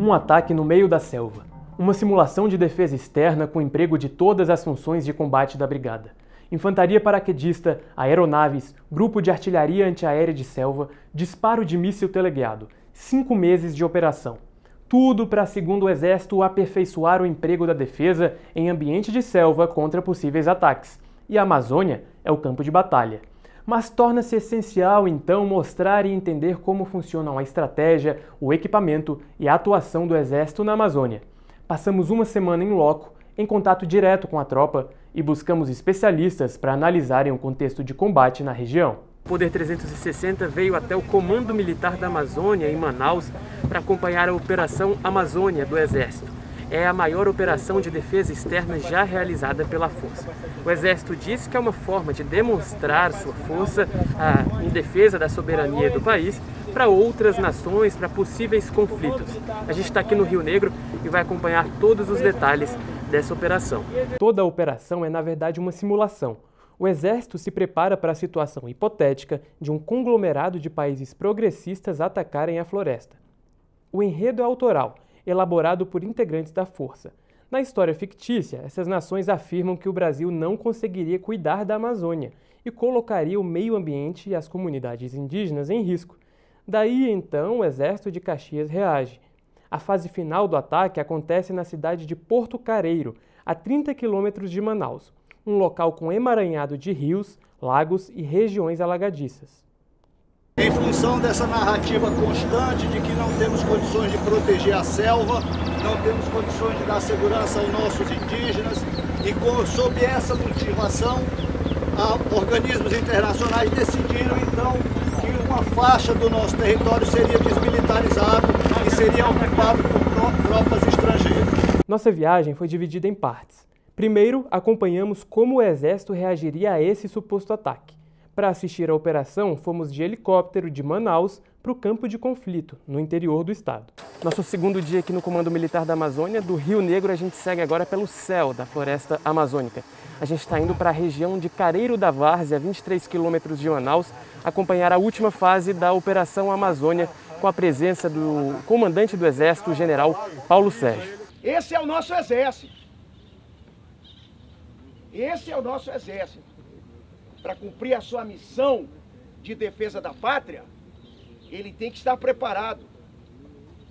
Um ataque no meio da selva. Uma simulação de defesa externa com emprego de todas as funções de combate da brigada. Infantaria paraquedista, aeronaves, grupo de artilharia antiaérea de selva, disparo de míssil teleguiado. 5 meses de operação. Tudo para, segundo o Exército, aperfeiçoar o emprego da defesa em ambiente de selva contra possíveis ataques. E a Amazônia é o campo de batalha. Mas torna-se essencial, então, mostrar e entender como funcionam a estratégia, o equipamento e a atuação do Exército na Amazônia. Passamos uma semana em loco, em contato direto com a tropa, e buscamos especialistas para analisarem o contexto de combate na região. O Poder 360 veio até o Comando Militar da Amazônia, em Manaus, para acompanhar a Operação Amazônia do Exército. É a maior operação de defesa externa já realizada pela Força. O Exército diz que é uma forma de demonstrar sua força em defesa da soberania do país para outras nações, para possíveis conflitos. A gente está aqui no Rio Negro e vai acompanhar todos os detalhes dessa operação. Toda a operação é, na verdade, uma simulação. O Exército se prepara para a situação hipotética de um conglomerado de países progressistas atacarem a floresta. O enredo é autoral, elaborado por integrantes da Força. Na história fictícia, essas nações afirmam que o Brasil não conseguiria cuidar da Amazônia e colocaria o meio ambiente e as comunidades indígenas em risco. Daí, então, o Exército de Caxias reage. A fase final do ataque acontece na cidade de Porto Careiro, a 30 quilômetros de Manaus, um local com emaranhado de rios, lagos e regiões alagadiças. Em função dessa narrativa constante de que não temos condições de proteger a selva, não temos condições de dar segurança aos nossos indígenas, e sob essa motivação, organismos internacionais decidiram então que uma faixa do nosso território seria desmilitarizado e seria ocupado por tropas estrangeiras. Nossa viagem foi dividida em partes. Primeiro, acompanhamos como o Exército reagiria a esse suposto ataque. Para assistir à operação, fomos de helicóptero de Manaus para o campo de conflito, no interior do estado. Nosso segundo dia aqui no Comando Militar da Amazônia, do Rio Negro, a gente segue agora pelo céu da floresta amazônica. A gente está indo para a região de Careiro da Várzea, a 23 quilômetros de Manaus, acompanhar a última fase da Operação Amazônia, com a presença do comandante do Exército, o general Paulo Sérgio. Esse é o nosso Exército. Esse é o nosso Exército. Para cumprir a sua missão de defesa da pátria, ele tem que estar preparado.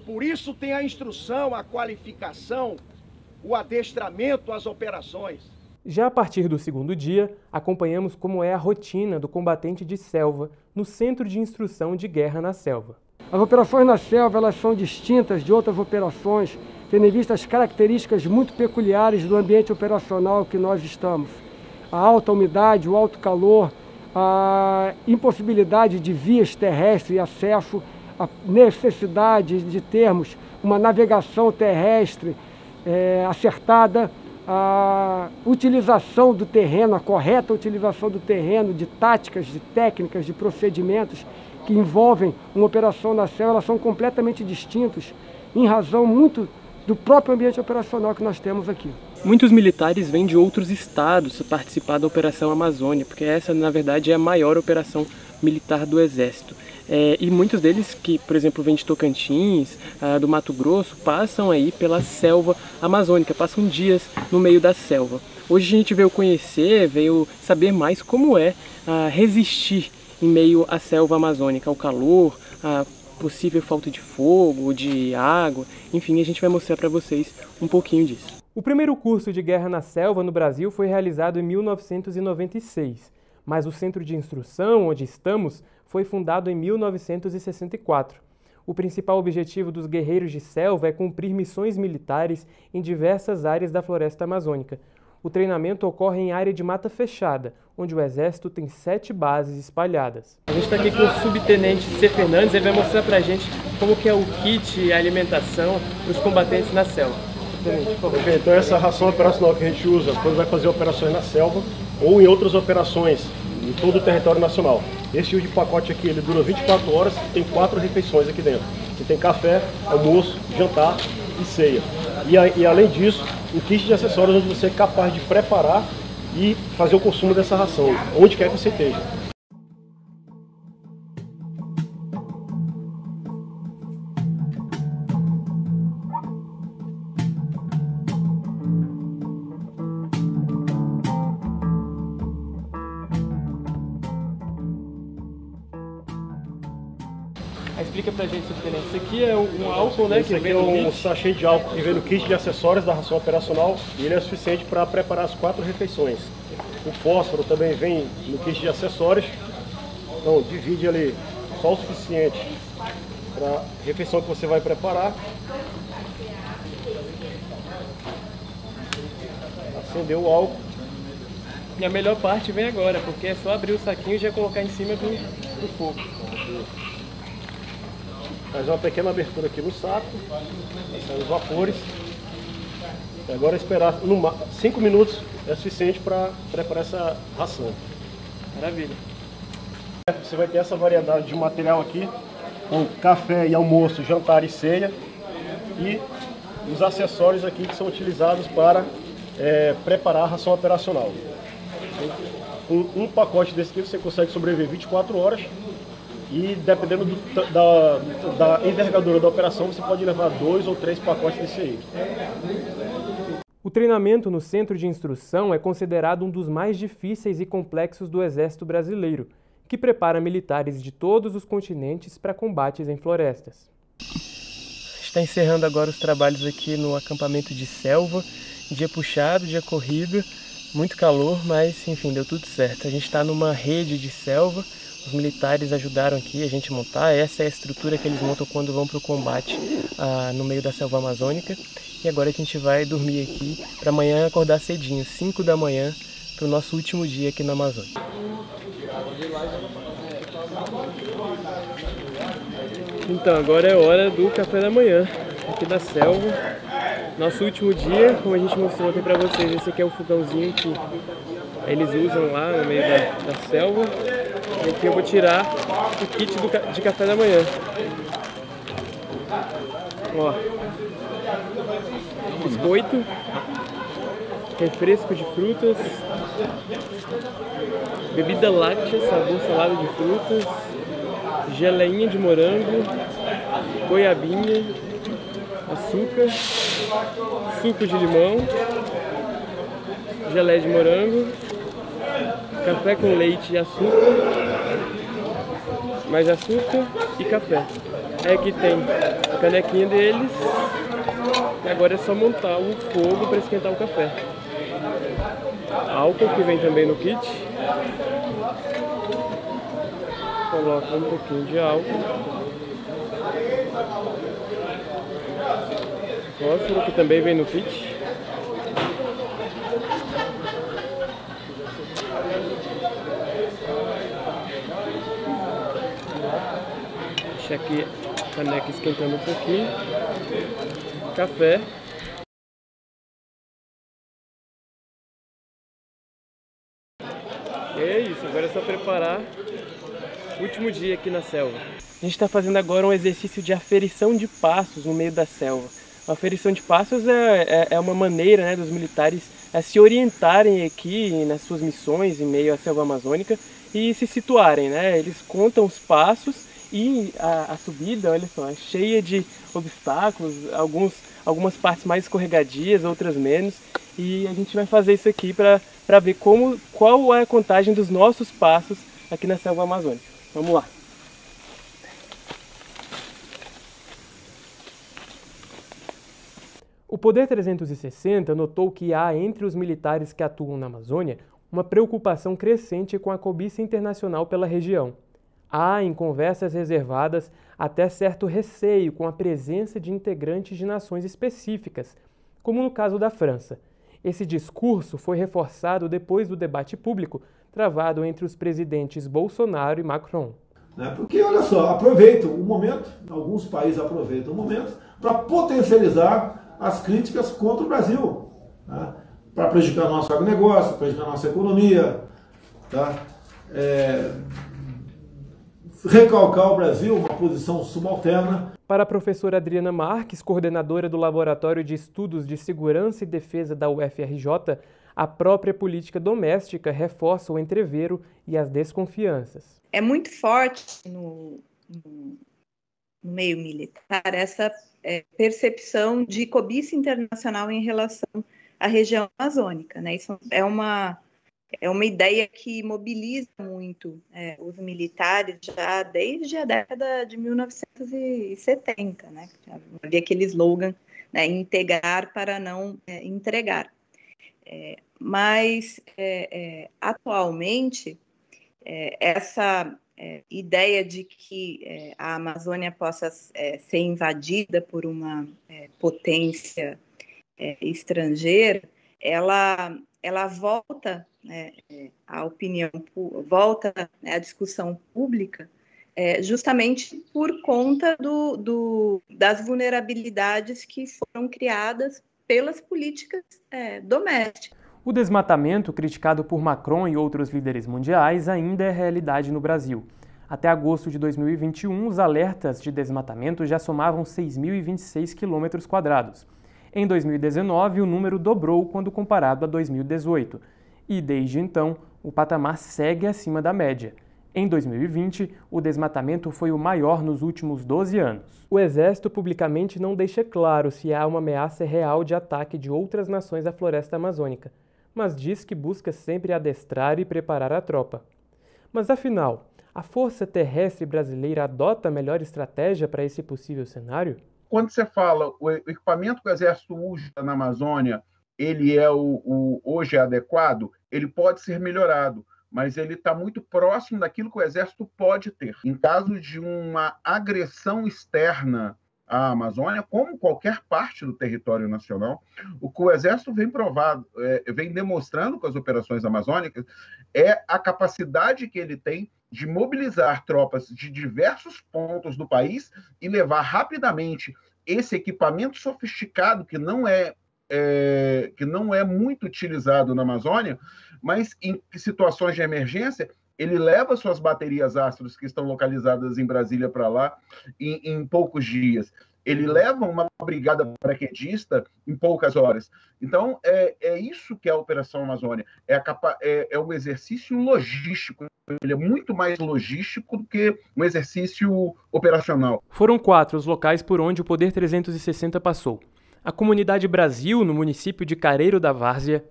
Por isso tem a instrução, a qualificação, o adestramento às operações. Já a partir do segundo dia, acompanhamos como é a rotina do combatente de selva no Centro de Instrução de Guerra na Selva. As operações na selva elas são distintas de outras operações, tendo em vista as características muito peculiares do ambiente operacional que nós estamos. A alta umidade, o alto calor, a impossibilidade de vias terrestres e acesso, a necessidade de termos uma navegação terrestre acertada, a utilização do terreno, a correta utilização do terreno, de táticas, de técnicas, de procedimentos que envolvem uma operação na selva, elas são completamente distintos em razão muito do próprio ambiente operacional que nós temos aqui. Muitos militares vêm de outros estados participar da Operação Amazônia, porque essa, na verdade, é a maior operação militar do Exército. E muitos deles, que, por exemplo, vêm de Tocantins, do Mato Grosso, passam aí pela selva amazônica, passam dias no meio da selva. Hoje a gente veio conhecer, veio saber mais como é resistir em meio à selva amazônica, ao calor, à possível falta de fogo, de água, enfim, a gente vai mostrar para vocês um pouquinho disso. O primeiro curso de guerra na selva no Brasil foi realizado em 1996, mas o centro de instrução onde estamos foi fundado em 1964. O principal objetivo dos guerreiros de selva é cumprir missões militares em diversas áreas da floresta amazônica. O treinamento ocorre em área de mata fechada, onde o Exército tem 7 bases espalhadas. A gente está aqui com o subtenente C. Fernandes, ele vai mostrar pra gente como que é o kit e a alimentação dos combatentes na selva. Ok, então essa ração operacional que a gente usa quando vai fazer operações na selva ou em outras operações em todo o território nacional. Esse tipo de pacote aqui, ele dura 24 horas e tem 4 refeições aqui dentro. Você tem café, almoço, jantar e ceia. E além disso, um kit de acessórios onde você é capaz de preparar e fazer o consumo dessa ração, onde quer que você esteja. Explica pra gente sobre o tenente. Isso aqui é um álcool, né? Esse aqui é um sachê de álcool que vem no kit de acessórios da ração operacional e ele é suficiente para preparar as 4 refeições. O fósforo também vem no kit de acessórios, então divide ali só o suficiente para a refeição que você vai preparar. Acendeu o álcool. E a melhor parte vem agora, porque é só abrir o saquinho e já colocar em cima do fogo. Faz uma pequena abertura aqui no saco, sai os vapores. E agora esperar 5 minutos é suficiente para preparar essa ração. Maravilha. Você vai ter essa variedade de material aqui, com café e almoço, jantar e ceia. E os acessórios aqui que são utilizados para preparar a ração operacional. Com um pacote desse aqui você consegue sobreviver 24 horas e dependendo da envergadura da operação você pode levar 2 ou 3 pacotes desse aí. O treinamento no Centro de Instrução é considerado um dos mais difíceis e complexos do Exército Brasileiro, que prepara militares de todos os continentes para combates em florestas. Está encerrando agora os trabalhos aqui no acampamento de selva, dia puxado, dia corrido, muito calor, mas enfim, deu tudo certo. A gente está numa rede de selva, os militares ajudaram aqui a gente montar, essa é a estrutura que eles montam quando vão para o combate no meio da selva amazônica. E agora a gente vai dormir aqui para amanhã acordar cedinho, 5 da manhã, para o nosso último dia aqui na Amazônia. Então, agora é hora do café da manhã, aqui da selva. Nosso último dia, como a gente mostrou ontem para vocês, esse aqui é o fogãozinho que eles usam lá no meio da selva. E aqui eu vou tirar o kit de café da manhã. Ó, biscoito, refresco de frutas, bebida láctea, sabor salada de frutas, geleinha de morango, goiabinha, açúcar, suco de limão, geleia de morango, café com leite e açúcar, mais açúcar e café. Aí aqui tem a canequinha deles e agora é só montar o fogo para esquentar o café. Álcool que vem também no kit. Coloca um pouquinho de álcool. Fósforo que também vem no kit. Deixa aqui a caneca esquentando um pouquinho. Café. E é isso, agora é só preparar o último dia aqui na selva. A gente está fazendo agora um exercício de aferição de passos no meio da selva. A aferição de passos é uma maneira, né, dos militares se orientarem aqui nas suas missões em meio à selva amazônica e se situarem, né? Eles contam os passos e a subida, olha só, é cheia de obstáculos, algumas partes mais escorregadias, outras menos. E a gente vai fazer isso aqui para ver qual é a contagem dos nossos passos aqui na selva amazônica. Vamos lá! O Poder 360 notou que há entre os militares que atuam na Amazônia uma preocupação crescente com a cobiça internacional pela região. Há, em conversas reservadas, até certo receio com a presença de integrantes de nações específicas, como no caso da França. Esse discurso foi reforçado depois do debate público travado entre os presidentes Bolsonaro e Macron. Porque, olha só, aproveitam o momento, alguns países aproveitam o momento para potencializar as críticas contra o Brasil, tá? Para prejudicar nosso agronegócio, prejudicar nossa economia, tá? Recalcar o Brasil uma posição subalterna. Para a professora Adriana Marques, coordenadora do Laboratório de Estudos de Segurança e Defesa da UFRJ, a própria política doméstica reforça o entrevero e as desconfianças. É muito forte no meio militar essa percepção de cobiça internacional em relação à região amazônica, né? Isso é uma é uma ideia que mobiliza muito os militares já desde a década de 1970, né? Havia aquele slogan, né, integrar para não entregar. Mas, atualmente, essa ideia de que a Amazônia possa ser invadida por uma potência estrangeira, ela volta à opinião, volta à discussão pública, justamente por conta das vulnerabilidades que foram criadas pelas políticas domésticas. O desmatamento, criticado por Macron e outros líderes mundiais, ainda é realidade no Brasil. Até agosto de 2021, os alertas de desmatamento já somavam 6.026 km². Em 2019, o número dobrou quando comparado a 2018. E, desde então, o patamar segue acima da média. Em 2020, o desmatamento foi o maior nos últimos 12 anos. O Exército publicamente não deixa claro se há uma ameaça real de ataque de outras nações à floresta amazônica, mas diz que busca sempre adestrar e preparar a tropa. Mas afinal, a Força Terrestre Brasileira adota a melhor estratégia para esse possível cenário? Quando você fala o equipamento que o Exército usa na Amazônia, ele é hoje é adequado, ele pode ser melhorado, mas ele está muito próximo daquilo que o Exército pode ter. Em caso de uma agressão externa à Amazônia, como qualquer parte do território nacional, o que o Exército vem demonstrando com as operações amazônicas é a capacidade que ele tem de mobilizar tropas de diversos pontos do país e levar rapidamente esse equipamento sofisticado que não é muito utilizado na Amazônia, mas em situações de emergência, ele leva suas baterias Astros, que estão localizadas em Brasília, para lá em poucos dias. Ele leva uma brigada paraquedista em poucas horas. Então, é isso que é a Operação Amazônia. É um exercício logístico. Ele é muito mais logístico do que um exercício operacional. Foram 4 os locais por onde o Poder 360 passou. A Comunidade Brasil, no município de Careiro da Várzea,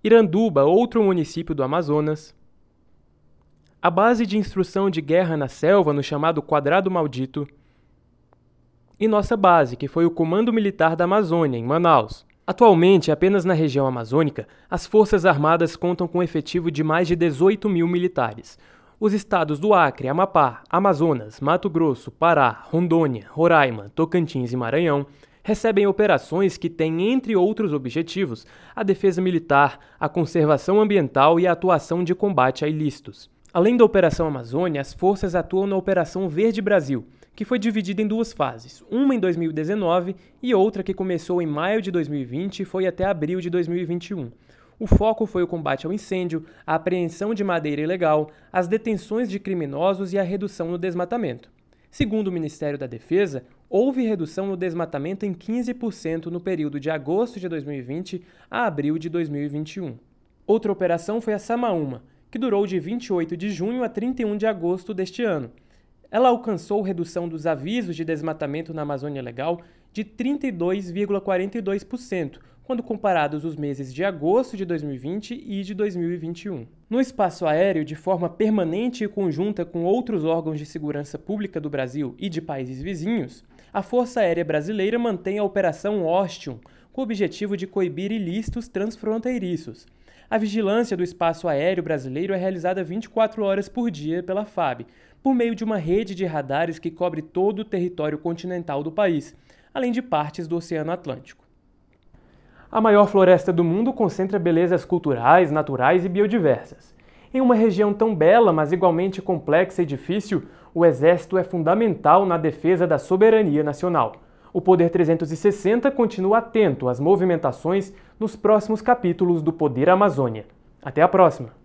Iranduba, outro município do Amazonas, a Base de Instrução de Guerra na Selva, no chamado Quadrado Maldito, e nossa base, que foi o Comando Militar da Amazônia, em Manaus. Atualmente, apenas na região amazônica, as Forças Armadas contam com um efetivo de mais de 18 mil militares. Os estados do Acre, Amapá, Amazonas, Mato Grosso, Pará, Rondônia, Roraima, Tocantins e Maranhão recebem operações que têm, entre outros objetivos, a defesa militar, a conservação ambiental e a atuação de combate a ilícitos. Além da Operação Amazônia, as forças atuam na Operação Verde Brasil, que foi dividida em 2 fases, uma em 2019 e outra que começou em maio de 2020 e foi até abril de 2021. O foco foi o combate ao incêndio, a apreensão de madeira ilegal, as detenções de criminosos e a redução no desmatamento. Segundo o Ministério da Defesa, houve redução no desmatamento em 15% no período de agosto de 2020 a abril de 2021. Outra operação foi a Samaúma, que durou de 28 de junho a 31 de agosto deste ano. Ela alcançou redução dos avisos de desmatamento na Amazônia Legal de 32,42%, quando comparados os meses de agosto de 2020 e de 2021. No espaço aéreo, de forma permanente e conjunta com outros órgãos de segurança pública do Brasil e de países vizinhos, a Força Aérea Brasileira mantém a Operação Ostium, com o objetivo de coibir ilícitos transfronteiriços. A vigilância do espaço aéreo brasileiro é realizada 24 horas por dia pela FAB, por meio de uma rede de radares que cobre todo o território continental do país, além de partes do Oceano Atlântico. A maior floresta do mundo concentra belezas culturais, naturais e biodiversas. Em uma região tão bela, mas igualmente complexa e difícil, o Exército é fundamental na defesa da soberania nacional. O Poder 360 continua atento às movimentações nos próximos capítulos do Poder Amazônia. Até a próxima!